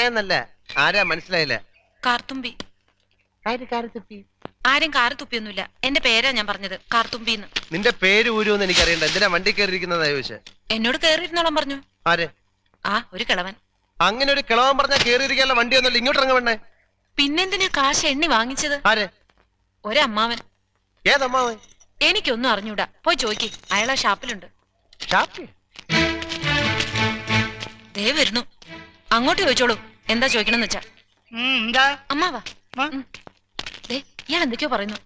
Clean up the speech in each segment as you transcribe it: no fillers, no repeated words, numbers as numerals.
എന്നല്ല ആരാ മനസ്സിലായില്ല. കാർത്തുമ്പി. ആരും കാറ് തുപ്പിയൊന്നുമില്ല. എന്റെ പേരാ ഞാൻ പറഞ്ഞത്, കാർത്തുമ്പിന്ന്. നിന്റെ പേര് ഊരുവെന്ന് എനിക്കറിയണ്ട. എന്തിനാ വണ്ടി കയറിയിരിക്കുന്നതാ ചോദിച്ചേ? എന്നോട് കേറിയിരുന്നോളം പറഞ്ഞു. ആരെ? ആ ഒരു കിളവൻ. അങ്ങനെ ഒരു കിളവൻ പറഞ്ഞാ കേറിയിരിക്കാനുള്ള വണ്ടി ഒന്നുമില്ല, ഇങ്ങോട്ട് ഇറങ്ങ വേണ്ടേ? പിന്നെന്തിനാ കാശ് എണ്ണി വാങ്ങിച്ചത്? ആരെ? ഒരമ്മാവൻ. ഏതമ്മാവൻ? എനിക്കൊന്നും അറിഞ്ഞൂടാ, പോയി ചോദിക്ക്. അയാളാ ഷാപ്പിലുണ്ട്. ദേ വരുന്നു, അങ്ങോട്ട് ചോദിച്ചോളൂ. എന്താ ചോദിക്കണമെന്ന് വെച്ചാ. അമ്മാവാ, ഇയാൾ എന്തൊക്കെയോ പറയുന്നു.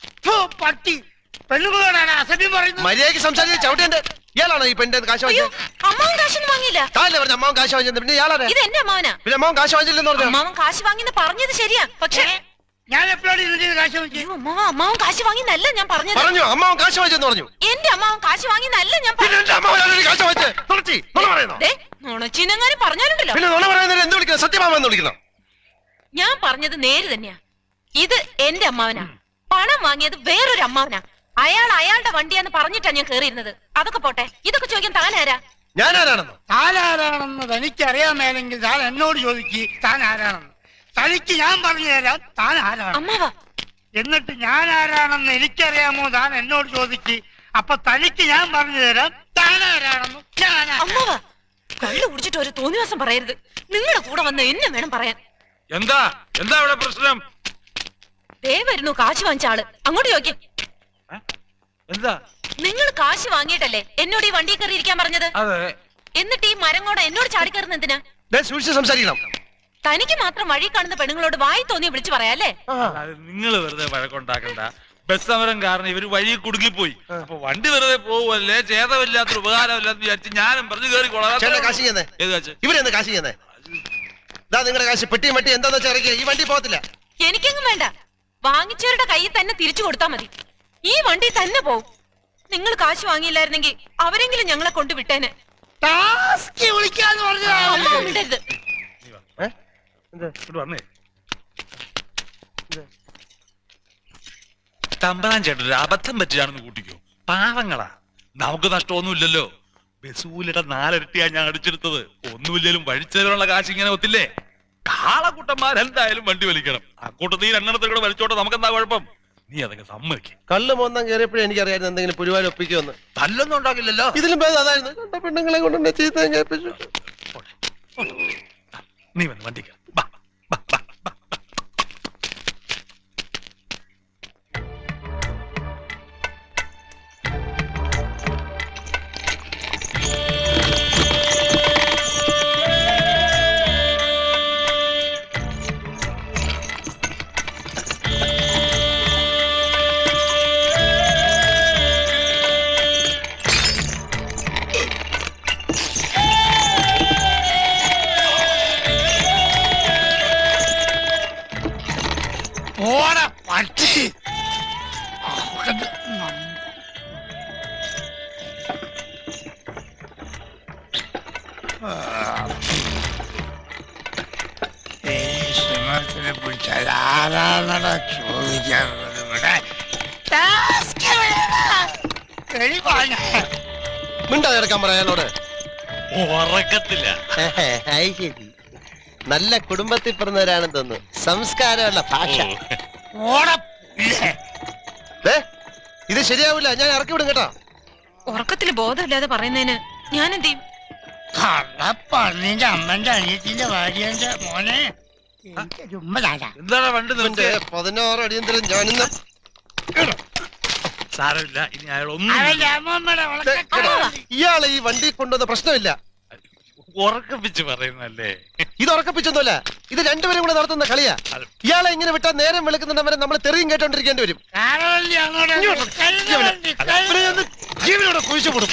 മര്യാദയ്ക്ക് സംസാരിച്ച് ചവിട്ടേണ്ട. ഇയാളാണോ ഈ പെണ്ണിന്റെ കാശ് വാങ്ങിയത്? അമ്മാവൻ കാശൊന്നും വാങ്ങിയില്ല. അമ്മാവൻ കാശ് വാങ്ങിയത് പിന്നെ ഇയാളാണ്. ഇത് എന്റെ അമ്മാവനാ. പിന്നെ അമ്മാവൻ കാശ് വാങ്ങിച്ചില്ലെന്ന് പറഞ്ഞു. അമ്മാവൻ കാശ് വാങ്ങിന്ന് പറഞ്ഞത് ശരിയാ, പക്ഷേ ഞാൻ എപ്പോഴാണ് ഇതിന്റെ കാശ് വാങ്ങിച്ചത്? അമ്മാവൻ കാശ് വാങ്ങിന്നല്ല ഞാൻ പറഞ്ഞത്. പറഞ്ഞു അമ്മാവൻ കാശ് വാങ്ങിച്ചെന്ന് പറഞ്ഞു. എന്റെ അമ്മാവൻ കാശ് വാങ്ങിന്നല്ല ഞാൻ നുണച്ചിനെങ്ങാനും പറഞ്ഞാലുണ്ടല്ലോ. സത്യമാമെന്ന് വിളിക്കണം. ഞാൻ പറഞ്ഞത് നേര് തന്നെയാ. ഇത് എന്റെ അമ്മാവനാ. പണം വാങ്ങിയത് വേറൊരു അമ്മാവനാ. അയാൾ അയാളുടെ വണ്ടിയാന്ന് പറഞ്ഞിട്ടാ ഞാൻ കേറിയിരുന്നത്. അതൊക്കെ പോട്ടെ, ഇതൊക്കെ ചോദിക്കാൻ താനാരാ? ഞാനാരാണെന്നോ? താനാരാണെന്ന് തനിക്കറിയാമേലെങ്കിൽ താൻ എന്നോട് ചോദിക്ക് താൻ ആരാണെന്ന്. തനിക്ക് ഞാൻ പറഞ്ഞു തരാം താൻ ആരാണ്. അമ്മാവാ, എന്നിട്ട് ഞാൻ ആരാണെന്ന് എനിക്കറിയാമോ താൻ എന്നോട് ചോദിക്ക്. അപ്പൊ തനിക്ക് ഞാൻ പറഞ്ഞു തരാം താൻ ആരാണെന്ന്. അമ്മാവാ, കള്ളു കുടിച്ചിട്ട് ഒരു തോന്നിവാസം പറയരുത്. നിങ്ങളുടെ കൂടെ വന്ന് എന്നെ വേണം പറയാൻ. എന്താ എന്താ ഇവിടെ പ്രശ്നം? ദേ വരുന്നു കാശ് വാങ്ങിച്ച ആള്. അങ്ങോട്ട് ചോദിക്കേ. എന്താ? നിങ്ങൾ കാശ് വാങ്ങിയിട്ടല്ലേ എന്നോട് ഈ വണ്ടി കയറി ഇരിക്കാൻ പറഞ്ഞത്? എന്നിട്ട് ഈ മരം കൂടെ എന്നോട് ചാടിക്കയറുന്ന എന്തിനാ? സംസാരിക്കണം. തനിക്ക് മാത്രം വഴി കാണുന്ന പെണ്ണുങ്ങളോട് വായി തോന്നി വിളിച്ചു പറയാല്ലേ? നിങ്ങൾ വെറുതെ വഴക്കുണ്ടാക്കണ്ട. ബസ് സമരം കാരണം ഇവര് വഴി കുടുങ്ങിപ്പോയി. അപ്പൊ വണ്ടി വെറുതെ പോവല്ലേ, ചേതമില്ലാത്തൊരു ഉപകാരമില്ലാന്ന് വിചാരിച്ച് ഞാനും പറഞ്ഞു കയറിക്കോളാം. ഇവരെന്താ കാശ് ചെയ്യുന്നേ? നിങ്ങളുടെ കാശ് പെട്ടിയും വെട്ടി എന്താന്ന് വെച്ചാൽ ഇറക്കിയ ഈ വണ്ടി പോകത്തില്ല. എനിക്കെങ്ങും വേണ്ട. വാങ്ങിച്ചവരുടെ കയ്യിൽ തന്നെ തിരിച്ചു കൊടുത്താൽ മതി. ഈ വണ്ടി തന്നെ പോവും. നിങ്ങൾ കാശ് വാങ്ങിയില്ലായിരുന്നെങ്കിൽ അവരെങ്കിലും ഞങ്ങളെ കൊണ്ട് വിട്ടേനെ. തമ്പ്രാൻ ചേട്ടൻ ഒരു അബദ്ധം പറ്റിയാണെന്ന് കൂട്ടിക്കോ. പാവങ്ങളാ, നമുക്ക് നഷ്ടമൊന്നുമില്ലല്ലോ. ബസൂലിയുടെ 4 ഇരട്ടിയാ ഞാൻ അടിച്ചെടുത്തത്. ഒന്നുമില്ലേലും വഴിച്ചതിനുള്ള കാശ് ഇങ്ങനെ ഒത്തില്ലേ? കാളകൂട്ടന്മാരെന്തായാലും വണ്ടി വലിക്കണം. അക്കൂട്ടത്തിൽ 2 എണ്ണത്തിൽ കൂടെ വലിച്ചോട്ടെ, നമുക്കെന്താ കുഴപ്പം? നീ അതൊക്കെ സമ്മതിക്കും. കള്ള് മോന്താൻ കയറിയപ്പോഴേ എനിക്കറിയായിരുന്നു എന്തെങ്കിലും പുരുവാൻ ഒപ്പിക്കുമെന്ന്. തല്ലൊന്നും ഉണ്ടാകില്ലല്ലോ. ഇതിലും ഭേദം അതായിരുന്നു. കണ്ട പെണ്ണുങ്ങളെ കൊണ്ട് ചീത്ത കേൾപ്പിച്ചു. നീ വന്ന് വണ്ടി മിണ്ടാതിറക്കാൻ പറയാനോട്. ഉറക്കത്തില്ല. നല്ല കുടുംബത്തിൽ പിറന്നവരാണെന്ന് തോന്നുന്നു. സംസ്കാരമുള്ള ഭാഷ. ഇത് ശരിയാവില്ല, ഞാൻ ഇറക്കി വിടും കേട്ടോ. ഉറക്കത്തില് ബോധമില്ലാതെ പറയുന്നതിന് ഞാൻ എന്ത് ചെയ്യും? നിന്റെ അമ്മന്റെ അനിയത്തിന്റെ ഭാര്യന്റെ മോനെ എന്താണ് വണ്ടി? 16 അടിയന്തരം ഞാനിന്ന് സാരമില്ല. ഇനി അയാളൊന്നും ഇയാളെ ഈ വണ്ടി കൊണ്ടുവന്ന പ്രശ്നമില്ല. ഉറക്കപ്പിച്ച് പറയുന്നല്ലേ? ഇത് ഉറക്കപ്പിച്ചൊന്നുമല്ല, ഇത് രണ്ടുപേരും കൂടെ നടത്തുന്ന കളിയാ. ഇയാളെ ഇങ്ങനെ വിട്ടാൽ നേരം വെളുക്കുന്നവരെ നമ്മൾ തെറിയും കേട്ടോണ്ടിരിക്കേണ്ടി വരും. ജീവനോടെ കുഴിച്ചുപൂടും.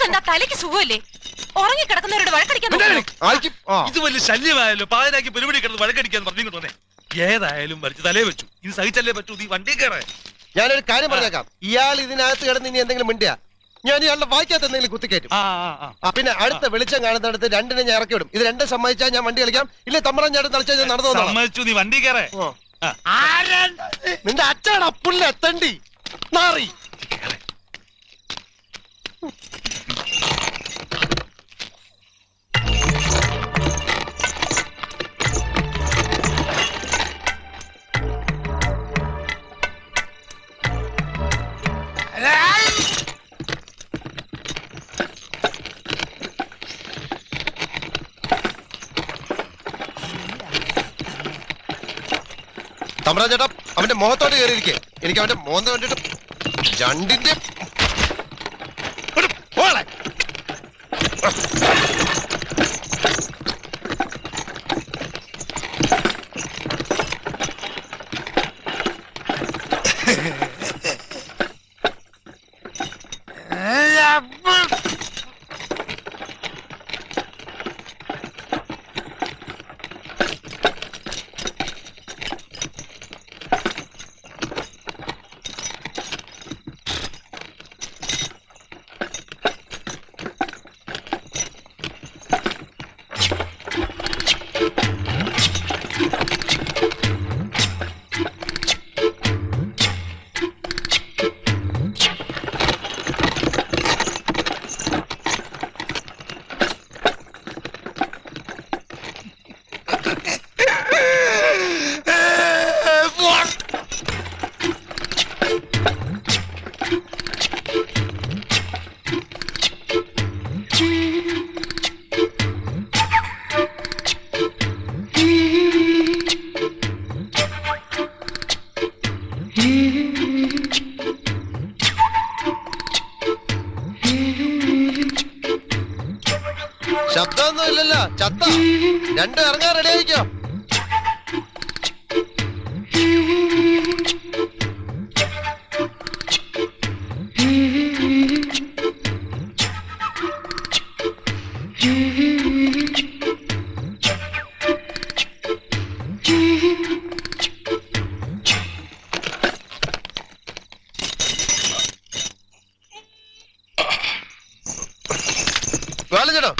എന്താ തലയ്ക്ക് സുഖമില്ലേ? ഉറങ്ങിക്കിടക്കുന്നവരോട് വഴക്കടിക്കാൻ ഇത് വലിയ ശല്യമായല്ലോ. പാതിരാക്കി പരിപാടി കിടന്ന് വഴക്കടിക്കാൻ പറഞ്ഞിങ്ങോട്ടേ. ഏതായാലും വലിച്ചു തലേ വെച്ചു. ഇത് സഹിച്ചല്ലേ പറ്റൂ. നീ വണ്ടി കയറേ. ഞാനൊരു കാര്യം പറഞ്ഞേക്കാം. ഇയാൾ ഇതിനകത്ത് കിടന്ന് ഇനി എന്തെങ്കിലും മിണ്ടിയാ ഞാൻ ഇയാളുടെ വായിക്കാത്ത എന്തെങ്കിലും കുത്തിക്കയറ്റും. പിന്നെ അടുത്ത വെളിച്ചം കാണുന്നിടത്ത് 2 ഞാൻ ഇറക്കി വിടും. ഇത് 2 സമ്മതിച്ചാൽ ഞാൻ വണ്ടി കളിക്കാം. ഇല്ലേ തമ്പ്രാൻ ചേട്ടൻ തളിച്ചാൽ ഞാൻ നടന്നു. സമ്മതിച്ചു, നീ വണ്ടി കയറേ. നിന്റെ അച്ഛൻ അപ്പുള്ള എത്തണ്ടി നാറി. തമ്പ്രാൻ ചേട്ടാ അവന്റെ മുഖത്തോട്ട് കയറിയിരിക്കേ. എനിക്ക് അവന്റെ മോന്ത കണ്ടിട്ട് രണ്ടിന്റെ പോളെ. ശബ്ദമൊന്നും ഇല്ലല്ലോ. ചത്ത രണ്ട് ഇറങ്ങാൻ റെഡി ആയിക്കോ. ചേട്ടോ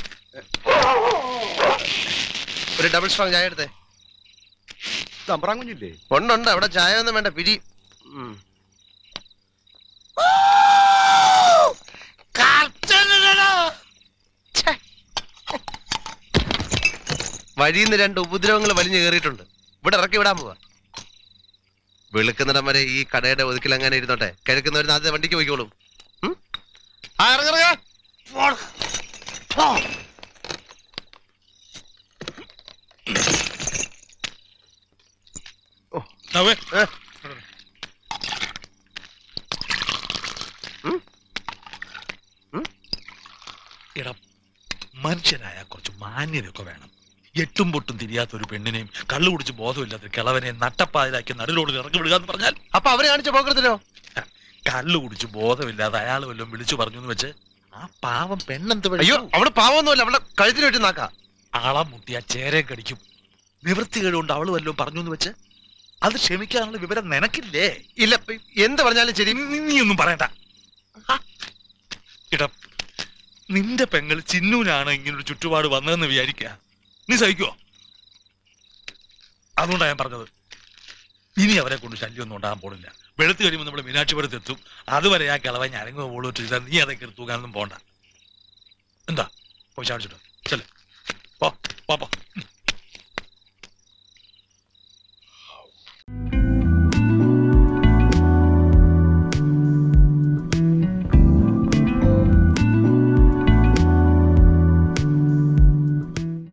ഒരു ഡബിൾ സ്ട്രോങ് ചായ എടുത്തേ. തമ്പ്രാൻ കുഞ്ഞില്ലേ? ഉണ്ട് അവിടെ ചായ ഒന്നും വേണ്ട, പിരി. വഴിന്ന് രണ്ട് ഉപദ്രവങ്ങൾ വലിഞ്ഞു കയറിയിട്ടുണ്ട്. ഇവിടെ ഇറക്കി വിടാൻ പോവാ. വെളുക്കുന്നിടം വരെ ഈ കടയുടെ ഒതുക്കിൽ അങ്ങനെ ഇരുന്നോട്ടെ. കിഴക്കുന്നവരുന്ന് ആദ്യത്തെ വണ്ടിക്ക് പോയിക്കോളും. ആ ഇറങ്ങ. മനുഷ്യനായ കുറച്ച് മാന്യതയൊക്കെ വേണം. എട്ടും പൊട്ടും തിരിയാത്ത ഒരു പെണ്ണിനെയും കള്ളു കുടിച്ച് ബോധമില്ലാത്ത കിളവനെ നട്ടപ്പാതിലാക്കി നടുലോട് ഇറക്കി വിടുക എന്ന് പറഞ്ഞാൽ അപ്പൊ അവര് കാണിച്ച പോക്കത്തിലോ? കള്ളു കുടിച്ച് ബോധമില്ലാതെ അയാൾ വല്ലതും വിളിച്ചു പറഞ്ഞു എന്ന് വെച്ച് ആ പാവം പെണ്ണെന്ത്? അയ്യോ അവള് പാവമൊന്നുമല്ല, അവളെ കഴുത്തിന് വെട്ടി നാക്കാ. ആളെ മുട്ടിയ ചേരെ കടിക്കും. നിവൃത്തികേടുകൊണ്ട് അവള് വല്ലതും പറഞ്ഞു എന്ന് വെച്ച് അത് ക്ഷമിക്കാനുള്ള വിവരം നിനക്കില്ലേ? ഇല്ല, എന്ത് പറഞ്ഞാലും ശരി. നീ ഒന്നും പറയണ്ട. ഇടം നിന്റെ പെങ്ങൾ ചിന്നൂനാണ് ഇങ്ങനൊരു ചുറ്റുപാട് വന്നതെന്ന് വിചാരിക്കുക. നീ സഹിക്കുവോ? അതുകൊണ്ടാണ് ഞാൻ പറഞ്ഞത്. ഇനി അവരെ കൊണ്ട് ശല്യമൊന്നും ഉണ്ടാകാൻ പോണില്ല. വെളുത്ത് കഴിയുമ്പോൾ നമ്മൾ മീനാക്ഷിപുരത്ത് എത്തും. അതുവരെ ആ കിളവൻ ഞരങ്ങോ പോളോ ചെയ്താൽ നീ അതൊക്കെ എടുത്തൂക്കാനൊന്നും പോണ്ട. എന്താ പോയി ചാടിച്ചിട്ടോ? ചെല്ലേ പോ പോ.